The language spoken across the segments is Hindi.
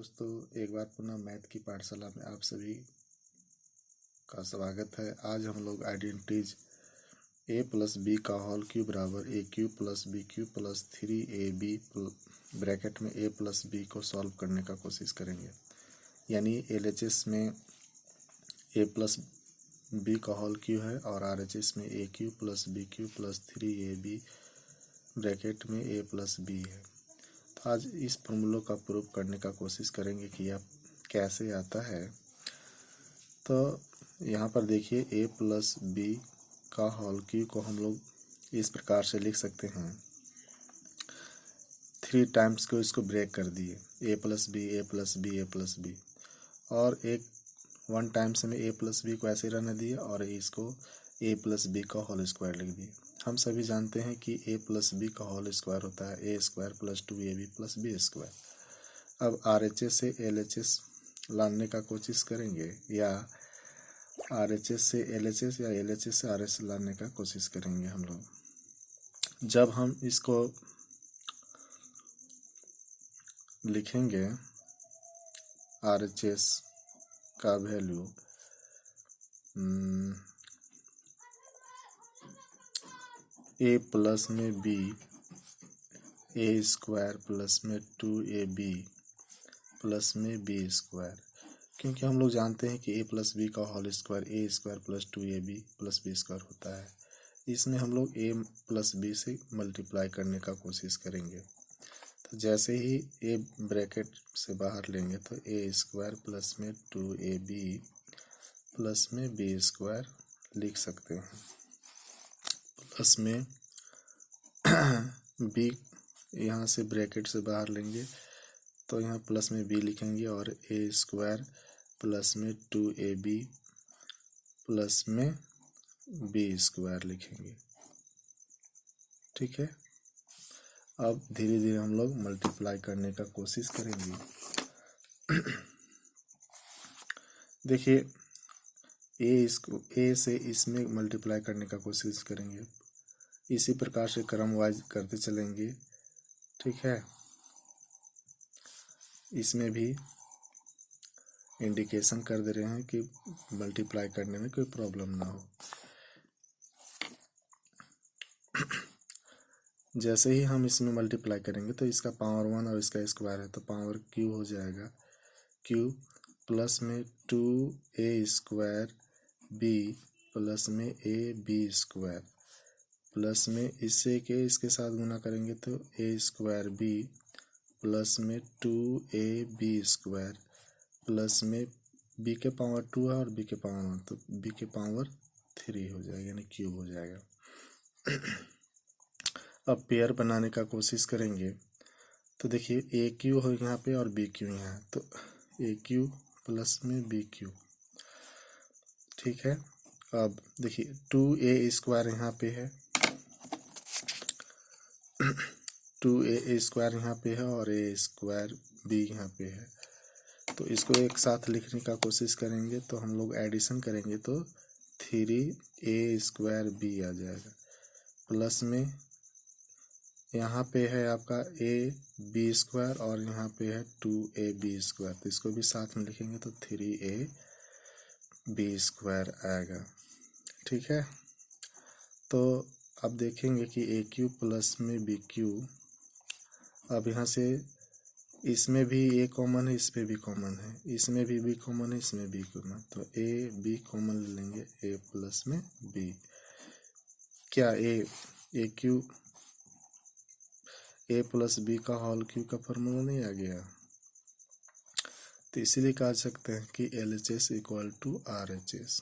दोस्तों, एक बार पुनः मैथ की पाठशाला में आप सभी का स्वागत है। आज हम लोग आइडेंटिटीज a प्लस बी का होल क्यूब बराबर A cube plus B cube plus 3ab bracket में a प्लस बी को सॉल्व करने का कोशिश करेंगे। यानी LHS में a प्लस बी का होल क्यूब है और RHS में A cube plus B cube plus 3ab bracket में a प्लस बी है। तो आज इस फॉर्मूलों का प्रूफ करने का कोशिश करेंगे कि यह कैसे आता है। तो यहाँ पर देखिए a प्लस बी का होल क्यूब को हम लोग इस प्रकार से लिख सकते हैं। 3 टाइम्स को इसको ब्रेक कर दिए, a plus B A plus B A plus B, और एक 1 टाइम्स में a प्लस बी को ऐसे रहने दिए और इसको a प्लस बी का होल स्क्वायर लिख दिए। हम सभी जानते हैं कि a प्लस बी का होल स्क्वायर होता है a square plus 2ab plus B square. अब RHS से LHS लाने का कोशिश करेंगे या RHS से LHS या LHS से RHS लाने का कोशिश करेंगे हम लोग। जब हम इसको लिखेंगे RHS का वैल्यू a प्लस में b a स्क्वायर प्लस में 2ab प्लस में b स्क्वायर, क्योंकि हम लोग जानते हैं कि a प्लस बी का whole square a square plus 2ab plus b square होता है। इसमें हम लोग a प्लस b से मल्टीप्लाई करने का कोशिश करेंगे। तो जैसे ही a ब्रैकेट से बाहर लेंगे तो a स्क्वायर प्लस में 2ab प्लस में b स्क्वायर लिख सकते हैं। प्लस में b यहाँ से ब्रैकेट से बाहर लेंगे तो यहाँ प्लस में b लिखेंगे और a स्क्वायर प्लस में 2ab प्लस में b स्क्वायर लिखेंगे। ठीक है, अब धीरे धीरे हम लोग मल्टीप्लाई करने का कोशिश करेंगे। देखिए a से इसमें मल्टीप्लाई करने का कोशिश करेंगे। इसी प्रकार से क्रम वाइज करते चलेंगे। ठीक है, इसमें भी इंडिकेशन कर दे रहे हैं कि मल्टीप्लाई करने में कोई प्रॉब्लम ना हो। जैसे ही हम इसमें मल्टीप्लाई करेंगे तो इसका पावर 1 और इसका स्क्वायर है तो पावर क्यू हो जाएगा। क्यू प्लस में 2a स्क्वायर b प्लस में a b स्क्वायर प्लस में इससे के इसके साथ गुना करेंगे तो a स्क्वायर b प्लस में 2ab स्क्वायर प्लस में b के पावर 2 है और b के पावर 1 तो b के पावर 3 हो जाएगा, यानी क्यूब हो जाएगा। अब पेयर बनाने का कोशिश करेंगे तो देखिए ए क्यू हो यहाँ पे और बी क्यू यहाँ, तो ए क्यू प्लस में बी क्यू। ठीक है, अब देखिए 2a स्क्वायर यहाँ पे है, 2a स्क्वायर यहाँ पे है और a स्क्वायर b यहाँ पे है। तो इसको एक साथ लिखने का कोशिश करेंगे तो हम लोग एडिशन करेंगे तो 3a स्क्वायर b आ जाएगा। प्लस में यहाँ पे है आपका a b स्क्वायर और यहाँ पे है 2ab स्क्वायर, तो इसको भी साथ में लिखेंगे तो 3a b स्क्वायर आएगा। ठीक है, तो अब देखेंगे कि ए क्यू प्लस में बी क्यू। अब यहाँ से इसमें भी ए कॉमन है, इस पे भी कॉमन है, इसमें भी बी कॉमन है, इसमें बी कॉमन, तो ए बी कॉमन ले लेंगे ए प्लस में बी। क्या ए क्यू ए प्लस बी का होल क्यू का फॉर्मूला नहीं आ गया? तो इसीलिए कह सकते हैं कि LHS इक्वल टू RHS।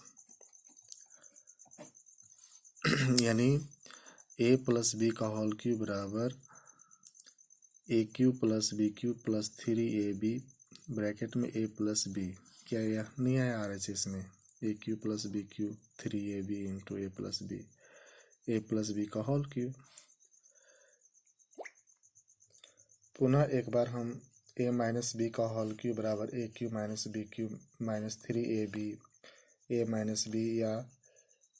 यानी a प्लस बी का होल क्यूब बराबर A cube plus B cube plus 3ab bracket में a प्लस बी। क्या यह नहीं आया RHS में? A cube plus B cube 3ab into A plus B का होल क्यूब। पुनः एक बार हम a माइनस बी का होल क्यूब बराबर A cube minus B cube minus 3ab a minus B या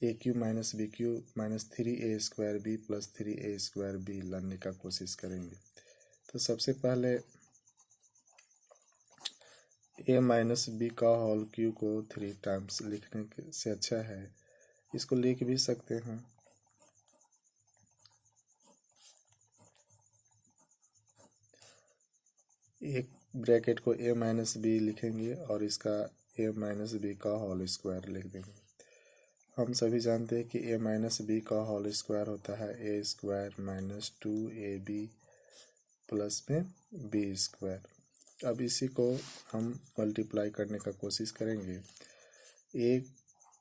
A cube minus B cube minus 3a square B plus 3a square B लाने का कोशिश करेंगे। तो सबसे पहले ए माइनस बी का होल क्यूब को 3 टाइम्स लिखने से अच्छा है, इसको लिख भी सकते हैं। एक ब्रैकेट को ए माइनस बी लिखेंगे और इसका ए माइनस बी का होल स्क्वायर लिख देंगे। हम सभी जानते हैं कि ए माइनस बी का होल स्क्वायर होता है ए स्क्वायर माइनस 2ab प्लस में बी स्क्वायर। अब इसी को हम मल्टीप्लाई करने का कोशिश करेंगे। ए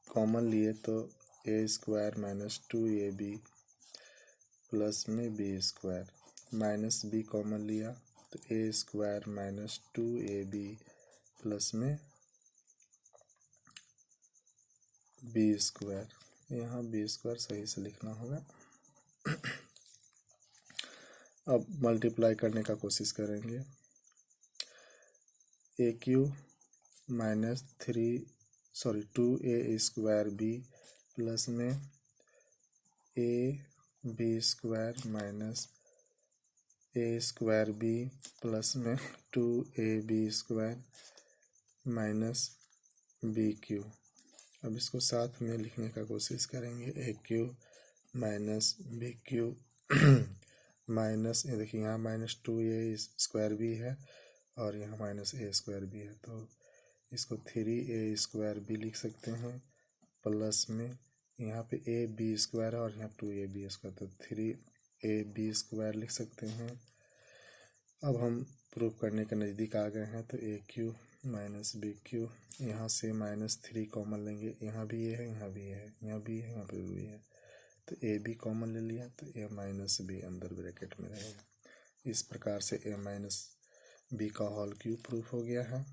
कॉमन लिए तो A square minus 2ab plus में B square, minus B common लिया तो A square minus 2ab plus में बी स्क्वायर। यहाँ बी स्क्वायर सही से लिखना होगा। अब मल्टीप्लाई करने का कोशिश करेंगे। A cube minus 2a square B plus में A B square minus A square B plus में 2ab square minus B Q. अब इसको साथ में लिखने का कोशिश करेंगे। A cube minus B cube minus, ये देखिए यहाँ माइनस 2a स्क्वायर भी है और यहाँ माइनस ए स्क्वायर भी है, तो इसको 3a स्क्वायर भी लिख सकते हैं प्लस में यहाँ पे ए बी स्क्वायर है और यहाँ 2ab स्क्वायर, तो 3ab स्क्वायर लिख सकते हैं। अब हम प्रूव करने के नज़दीक आ गए हैं, तो ए क्यू माइनस बी क्यू, यहाँ से -3 कॉमन लेंगे, यहाँ भी ये है, यहाँ भी ये है, यहाँ भी है, यहाँ पे भी है, तो ए बी कॉमन ले लिया तो ए माइनस बी अंदर ब्रैकेट में रहेगा। इस प्रकार से ए माइनस बी का होल क्यूब प्रूफ हो गया है।